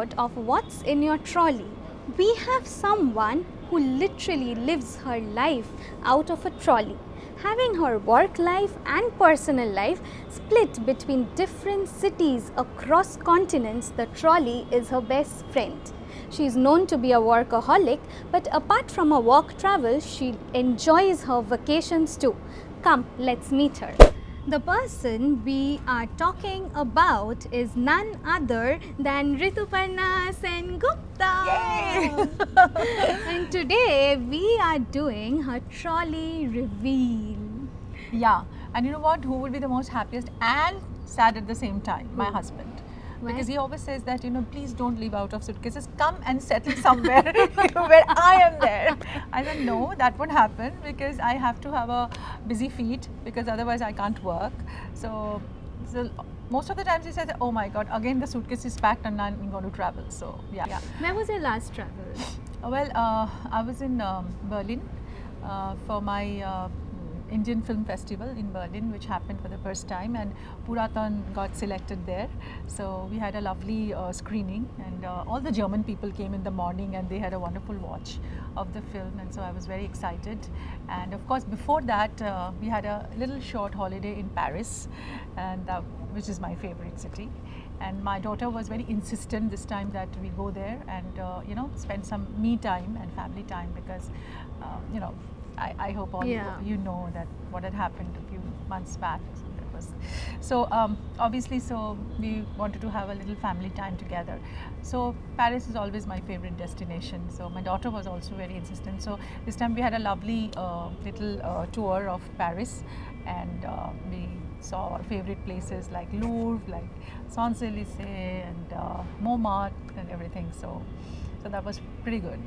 episode of What's in Your Trolley, we have someone who literally lives her life out of a trolley. Having her work life and personal life split between different cities across continents, the trolley is her best friend. She is known to be a workaholic, but apart from her work travel, she enjoys her vacations too. Come, let's meet her. The person we are talking about is none other than Rituparna Sengupta. And today we are doing her trolley reveal. Yeah, and you know what? Who would be the most happiest and sad at the same time? My husband. Why? Because he always says that, please don't leave out of suitcases. Come and settle somewhere where I am there. I said, no, that won't happen because I have to have a busy feet because otherwise I can't work. So most of the times he says, oh my God, again the suitcase is packed and I'm going to travel. So yeah. Where was your last travel? I was in Berlin for my Indian Film Festival in Berlin, which happened for the first time, and Puratan got selected there. So we had a lovely screening, and all the German people came in the morning, and they had a wonderful watch of the film, and so I was very excited. And of course, before that, we had a little short holiday in Paris, and which is my favorite city. And my daughter was very insistent this time that we go there and spend some me time and family time because I hope all you know that what had happened a few months back. So obviously, we wanted to have a little family time together. So Paris is always my favorite destination. So my daughter was also very insistent. So this time we had a lovely little tour of Paris, and we saw our favorite places like Louvre, like Champs-Élysées, and Montmartre, and everything. So that was pretty good.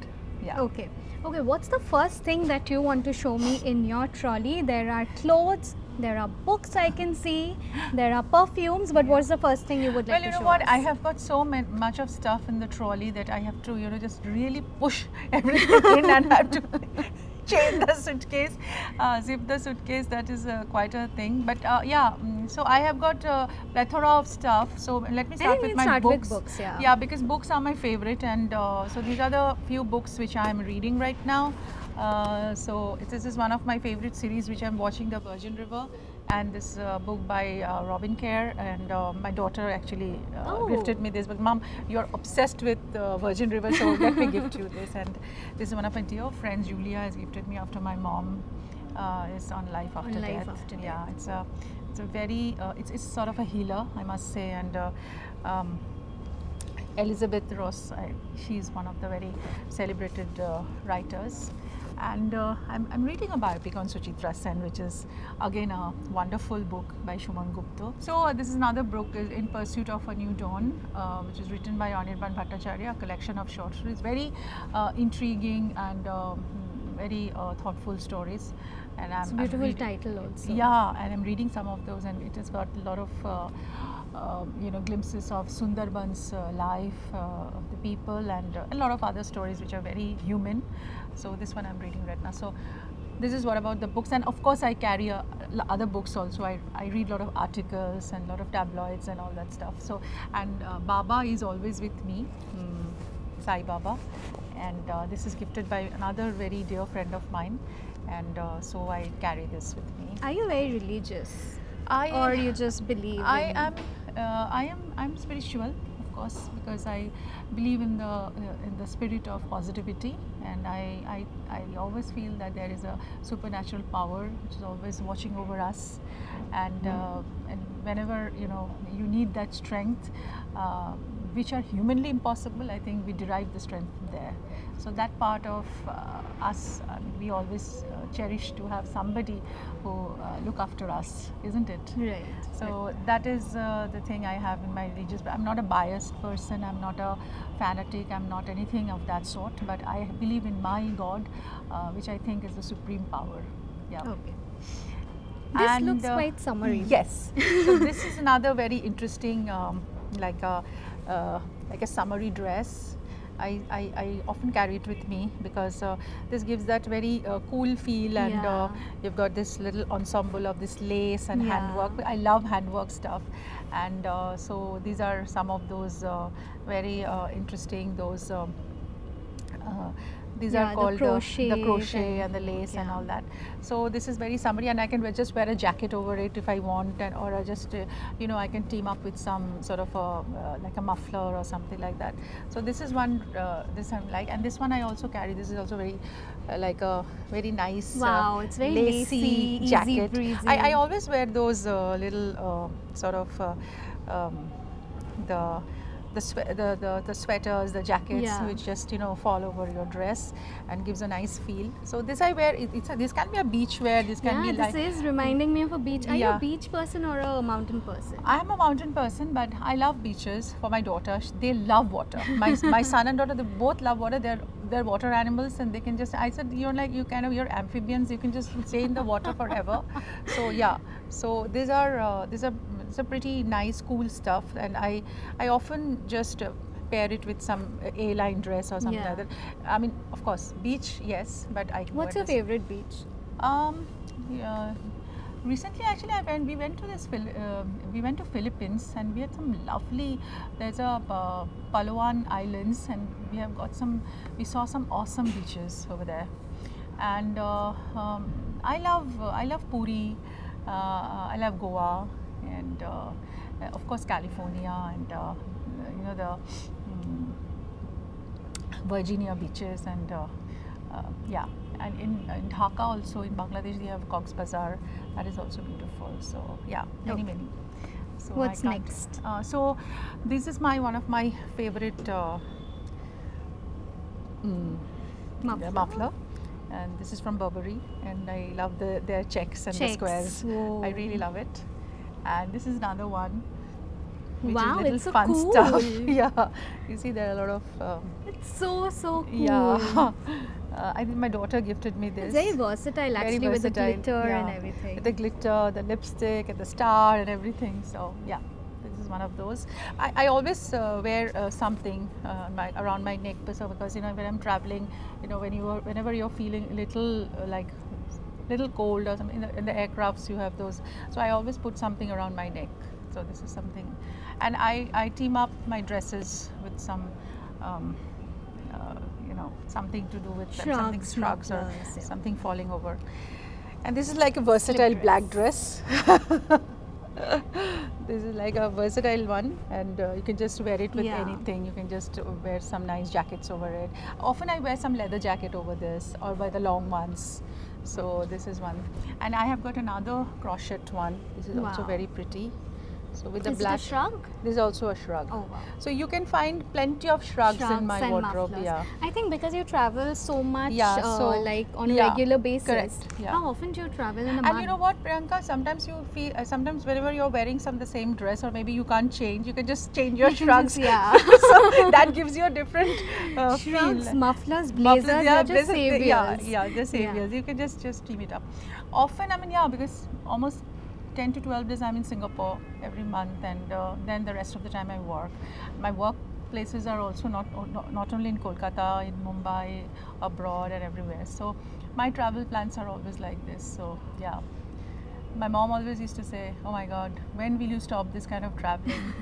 Yeah. Okay, what's the first thing that you want to show me in your trolley? There are clothes, there are books I can see, there are perfumes, but what's the first thing you would like to show us? Well, you know what, I have got so much of stuff in the trolley that I have to, just really push everything in and have to chain the suitcase, zip the suitcase. That is quite a thing. But so I have got a plethora of stuff. So let me start with my books. Yeah, because books are my favorite, and so these are the few books which I am reading right now. So this is one of my favorite series which I am watching, The Virgin River, and this book by Robin Kerr, and my daughter actually gifted me this book. Mom, you're obsessed with Virgin River, so let me gift you this. And this is one of my dear friends, Julia, has gifted me after my mom is on life after death. Yeah, it's a very it's sort of a healer, I must say. And Elizabeth Ross, she's one of the very celebrated writers. And I'm reading a biopic on Suchitra Sen, which is again a wonderful book by Shuman Gupta. So this is another book, In Pursuit of a New Dawn, which is written by Anirban Bhattacharya, a collection of short stories, very intriguing and very thoughtful stories. And it's a beautiful title also. Yeah, and I'm reading some of those, and it has got a lot of glimpses of Sundarban's life, of the people, and a lot of other stories which are very human. So this one I'm reading right now. So this is what about the books, and of course I carry other books also. I read a lot of articles and a lot of tabloids and all that stuff. So Baba is always with me, Sai Baba, and this is gifted by another very dear friend of mine, and so I carry this with me. Are you very religious? Or you just believe? I'm spiritual, of course, because I believe in the spirit of positivity, and I always feel that there is a supernatural power which is always watching over us, and whenever you need that strength, which are humanly impossible, I think we derive the strength from there. So that part of us, we always cherish to have somebody who look after us, isn't it? Right. So that is the thing I have in my religious. I'm not a biased person. I'm not a fanatic. I'm not anything of that sort. But I believe in my God, which I think is the supreme power. Yeah. Okay. This looks quite summery. Yes. So this is another very interesting, like a summery dress. I often carry it with me because this gives that very cool feel, and Yeah. you've got this little ensemble of this lace and Yeah. handwork. I love handwork stuff, and so these are some of those very interesting those. Uh, these Yeah, are the called the crochet crochet and and the lace and yeah. all that. So this is very summery, and I can just wear a jacket over it if I want, and or I just you know, I can team up with some sort of a like a muffler or something like that. So this is one this I'm like, and this one I also carry. This is also very like a very nice Wow, it's very lacy, easy jacket. breezy. I always wear those little sort of um, the the sweaters, the jackets, Yeah. which just, you know, fall over your dress and gives a nice feel. So this I wear. This can be a beach wear. This can Yeah, be this like. is reminding me of a beach. Are you Yeah. a beach person or a mountain person? I am a mountain person, but I love beaches. For my daughter, they love water. My son and daughter, they both love water. They're water animals, and they can just. I said, you're like, you're amphibians. You can just stay in the water forever. So yeah. So these are it's a pretty nice, cool stuff, and I often just pair it with some A-line dress or something Yeah. like that. I mean, of course, beach, yes, but I can What's wear your this. favorite beach? Yeah, recently actually we went to we went to Philippines, and we had some lovely. There's a Palawan Islands, and we saw some awesome beaches over there, and I love Puri, I love Goa, and of course California, and you know, the Virginia beaches, and yeah, and in Dhaka also, in Bangladesh, they have Cox's Bazar. That is also beautiful. So yeah, many Okay. many. So What's I can't- next? So this is one of my favorite Muffler. muffler, and this is from Burberry, and I love their checks and the Checks. squares. I really Whoa. love it. And this is another one. Which Wow, is little it's so fun stuff. cool. Yeah, you see there are a lot of It's so cool. yeah. I think my daughter gifted me this. It's very versatile actually, Very with the versatile, glitter and yeah. everything. With the glitter, the lipstick, and the star, and everything. So yeah, this is one of those. I always wear something around my neck, because you know, when I'm traveling, you know, whenever you're feeling a little like little cold or something, in the aircrafts you have those. So I always put something around my neck. So this is something, and I team up my dresses with some. You know, something to do with something Shrugs, shrugs or mufflers, yeah. something falling over. And this is like a versatile Slip black dress. This is like a versatile one, and you can just wear it with Yeah. anything. You can just wear some nice jackets over it. Often I wear some leather jacket over this, or by the long ones. So this is one, and I have got another crochet one. This is also Wow. very pretty. So with the Is black it a shrug? This is also a shrug. Oh wow. So you can find plenty of shrugs in my and wardrobe. mufflers. Yeah. I think because you travel so much, Yeah, so- like on a yeah, regular basis. correct, yeah. How often do you travel in a And month? you know what, Priyanka? Sometimes you feel, sometimes whenever you're wearing the same dress, or maybe you can't change, you can just change your You can shrugs. just- yeah. So that gives you a different Shrugs, feel. mufflers, blazers, Mufflers, they're just blazers, saviors. yeah, they're saviors. You can just team it up. Often, I mean, yeah, because almost 10 to 12 days I'm in Singapore every month, and then the rest of the time I work. My work places are also not only in Kolkata, in Mumbai, abroad, and everywhere. So my travel plans are always like this. So yeah, my mom always used to say, "Oh my God, when will you stop this kind of traveling?"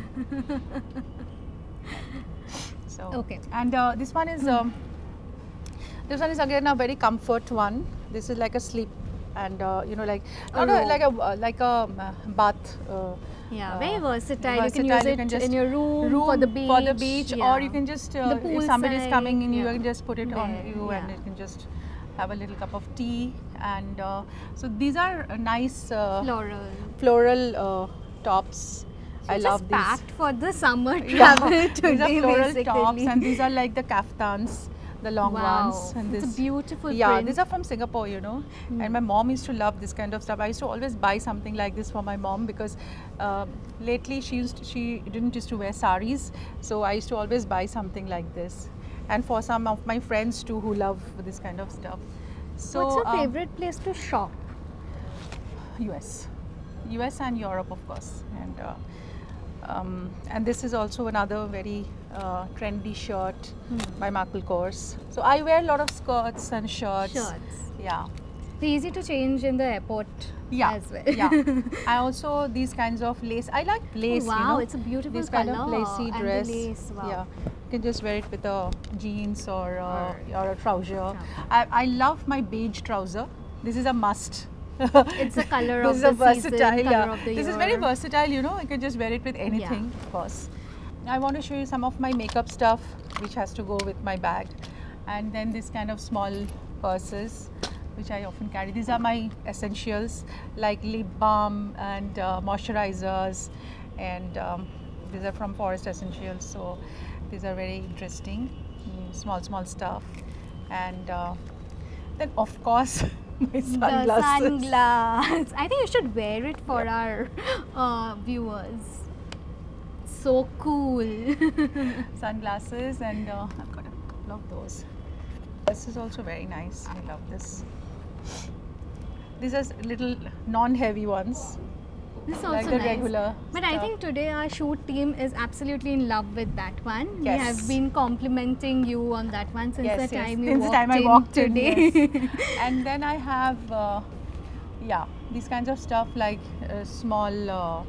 So Okay. and this one is again a very comfort one. This is like a sleep, and you know, like A robe. like a bath. Yeah, very versatile. You versatile. can use You it can just in your room for the beach. or you can just The if somebody's poolside, coming in, you yeah. can just put it on There, you, and yeah. you can just have a little cup of tea. And so these are nice Floral. floral tops. I Just love these. packed for the summer Yeah, travel today, these are floral basically. tops, and these are like the kaftans, the long Wow, ones. And it's a this, beautiful yeah, print. these are from Singapore, you know. And my mom used to love this kind of stuff. I used to always buy something like this for my mom, because lately she didn't used to wear saris, so I used to always buy something like this. And for some of my friends too, who love this kind of stuff. So What's your favorite place to shop? US and Europe, of course. And And this is also another very trendy shirt by Michael Kors. So I wear a lot of skirts and shirts. Yeah. Easy to change in the airport Yeah, as well. yeah. I also these kinds of lace. I like lace. wow, you know, it's a beautiful this kind of colour lacy and the dress. lace, wow. Yeah, you can just wear it with a jeans or a trouser. Trouser. I love my beige trouser. This is a must. It's the colour This of is a the season, versatile. colour Yeah. of the This is year. very versatile. You know, you can just wear it with anything. Of course. I want to show you some of my makeup stuff, which has to go with my bag, and then this kind of small purses, which I often carry. These are my essentials like lip balm and moisturizers, and these are from Forest Essentials. So these are very interesting, small stuff, and then of course my The sunglasses. sunglass. I think you should wear it for our viewers. So cool. Sunglasses, and I've got a couple of those. This is also very nice. I love this. These are little non-heavy ones. This is Like also the nice. regular But I stuff. think today our shoot team is absolutely in love with that one. We Yes. have been complimenting you on that one since Yes, the yes. time you Since the walked time I in walked in, today. yes. And then I have, yeah, these kinds of stuff like a small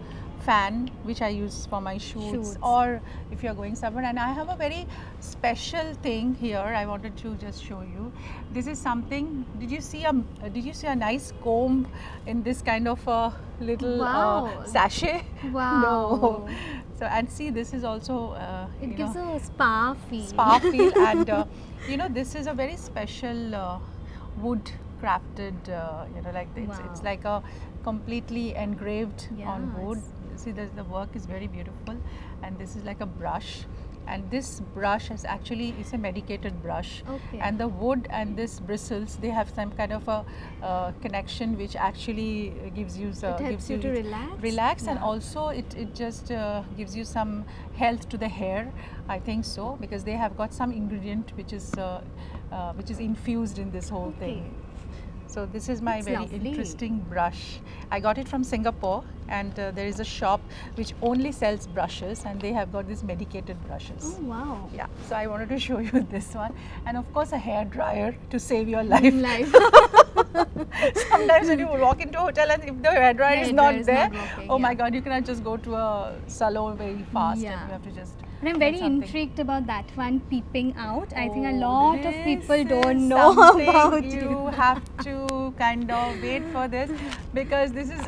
fan which I use for my shoots, Shoots. or if you're going somewhere. And I have a very special thing here. I wanted to just show you. This is something. Did you see a nice comb in this kind of a little Wow. sachet? Wow. No. So, and see, this is also It you gives know, a spa feel. spa feel, and you know, this is a very special wood crafted, you know, like it's Wow. like a completely engraved on Yes. wood. See, the work is very beautiful, and this is like a brush, and this brush is actually, it's a medicated brush. Okay. And the wood and this bristles, they have some kind of a connection which actually gives you It helps you to relax? and Yeah. also it just gives you some health to the hair. I think so, because they have got some ingredient which is infused in this whole thing. So this is my That's very lovely. interesting brush. I got it from Singapore, and there is a shop which only sells brushes, and they have got these medicated brushes. Oh wow. Yeah, so I wanted to show you this one, and of course a hair dryer to save your life. Life. Sometimes when you walk into a hotel and if the hair dryer is Hair not dryer is there, not working, oh my yeah. God, you cannot just go to a salon very fast, Yeah. and you have to just. But I'm get very something. intrigued about that one peeping out. I think a Oh, lot of this people is don't know something about you have to kind of wait for this, because this is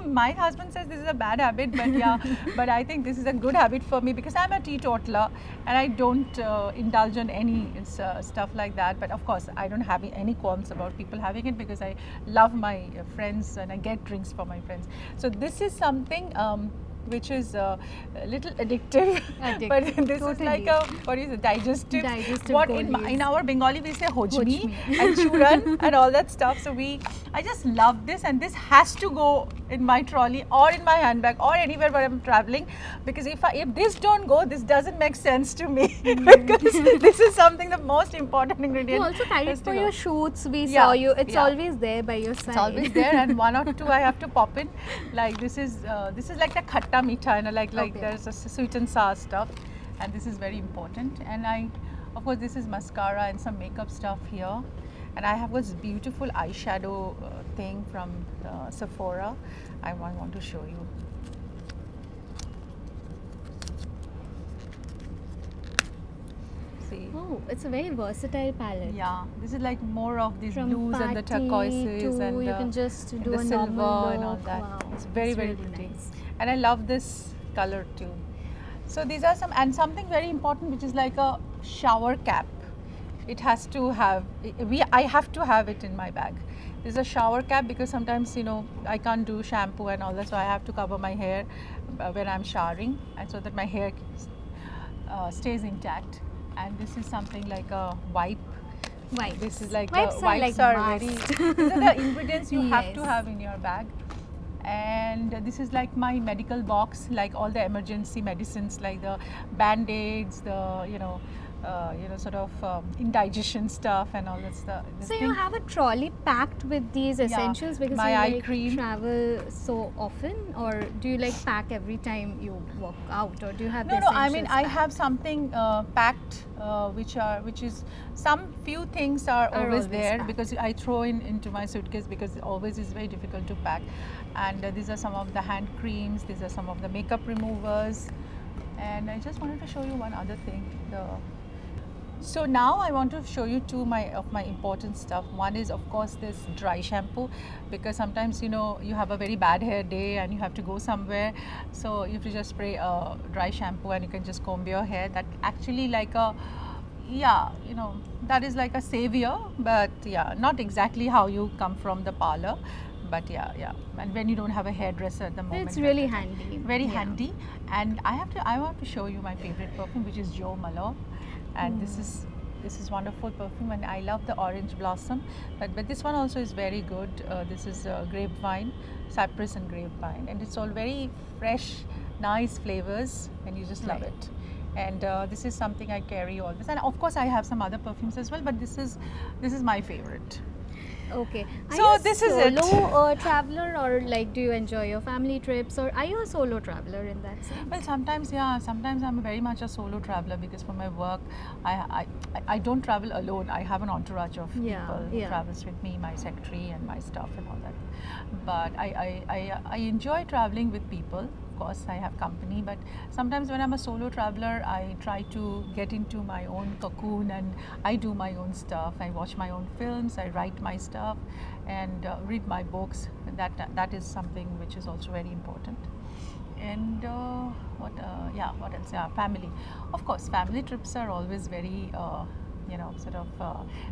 my husband says this is a bad habit, but yeah, but I think this is a good habit for me because I'm a teetotaler and I don't indulge in any stuff like that. But of course, I don't have any qualms about people having it because I love my friends and I get drinks for my friends. So this is something which is a little addictive, but this is like a, what is it, digestive. What in our Bengali we say hojmi and churan and all that stuff. So I just love this, and this has to go in my trolley or in my handbag or anywhere where I'm traveling, because if this don't go, this doesn't make sense to me because this is something, the most important ingredient. You also carry it has to for go. your shoots. We Yeah, saw you. It's yeah. always there by your side. It's always there, and one or two I have to pop in. Like this is like the khatta mitha, and like Okay. there's a sweet and sour stuff, and this is very important. And of course, this is mascara and some makeup stuff here, and I have this beautiful eyeshadow thing from Sephora. I want to show you. See. Oh, it's a very versatile palette. Yeah, this is like more of these From blues and the party turquoises to and you can just do the a silver normal and all look. that. Wow, It's very it's very really pretty, nice. and I love this color too. So these are something very important, which is like a shower cap. It has to have I have to have it in my bag. This is a shower cap because sometimes I can't do shampoo and all that, so I have to cover my hair when I'm showering, and so that my hair stays intact. And this is something like a wipe. Wipes. This is like Wipes are like very. must. These are the ingredients you have to Yes. have in your bag. And this is like my medical box, like all the emergency medicines, like the band-aids, the sort of indigestion stuff and all that stuff. So you have a trolley packed with these essentials because my you eye like cream. travel so often, or do you like pack every time you walk out, or do you have No, the no. I mean, essentials I packed? have something packed, which is some few things are always always there packed. because I throw into my suitcase because it always is very difficult to pack. And these are some of the hand creams. These are some of the makeup removers. And I just wanted to show you one other thing. So now I want to show you two of my important stuff. One is of course this dry shampoo, because sometimes you have a very bad hair day and you have to go somewhere, so you have to just spray a dry shampoo and you can just comb your hair. That actually like a that is like a savior, but yeah, not exactly how you come from the parlor, but yeah. And when you don't have a hairdresser at the moment, It's really handy. very Yeah. handy. And I want to show you my favorite perfume, which is Jo Malone, and this is wonderful perfume, and I love the orange blossom, but this one also is very good. This is grapevine, cypress and grapevine, and it's all very fresh, nice flavors, and you just love Right. it. And this is something I carry always, and of course I have some other perfumes as well, but this is my favorite. Okay. Are So you a this is it. solo traveler, or like do you enjoy your family trips, or are you a solo traveler in that sense? Well, sometimes, yeah, sometimes I'm very much a solo traveler because for my work, I don't travel alone. I have an entourage of Yeah, people who yeah. travels with me, my secretary and my stuff and all that. But I enjoy traveling with people. Of course, I have company, but sometimes when I'm a solo traveler, I try to get into my own cocoon and I do my own stuff. I watch my own films, I write my stuff, and read my books. That is something which is also very important. And what else? Yeah, family. Of course, family trips are always very sort of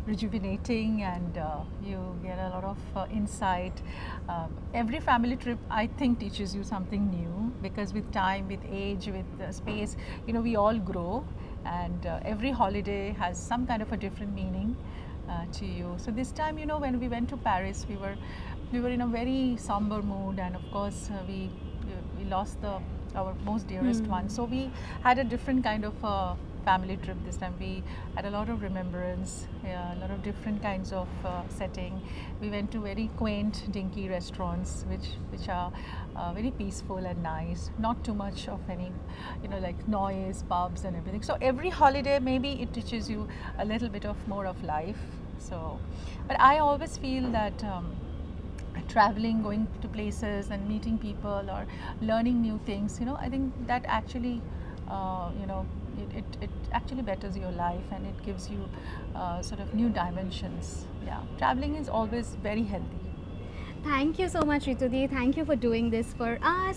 rejuvenating, and you get a lot of insight. Every family trip, I think, teaches you something new, because with time, with age, with space, we all grow, and every holiday has some kind of a different meaning to you. So this time, when we went to Paris, we were in a very somber mood, and of course we lost our most dearest one. So we had a different kind of family trip this time. We had a lot of remembrance, a lot of different kinds of setting. We went to very quaint, dinky restaurants, which are very peaceful and nice. Not too much of any, like noise, pubs and everything. So every holiday, maybe it teaches you a little bit of more of life. So, but I always feel that. Traveling, going to places and meeting people or learning new things, I think that actually it actually betters your life, and it gives you sort of new dimensions. Yeah, traveling is always very healthy. Thank you so much, Ritudi. Thank you for doing this for us.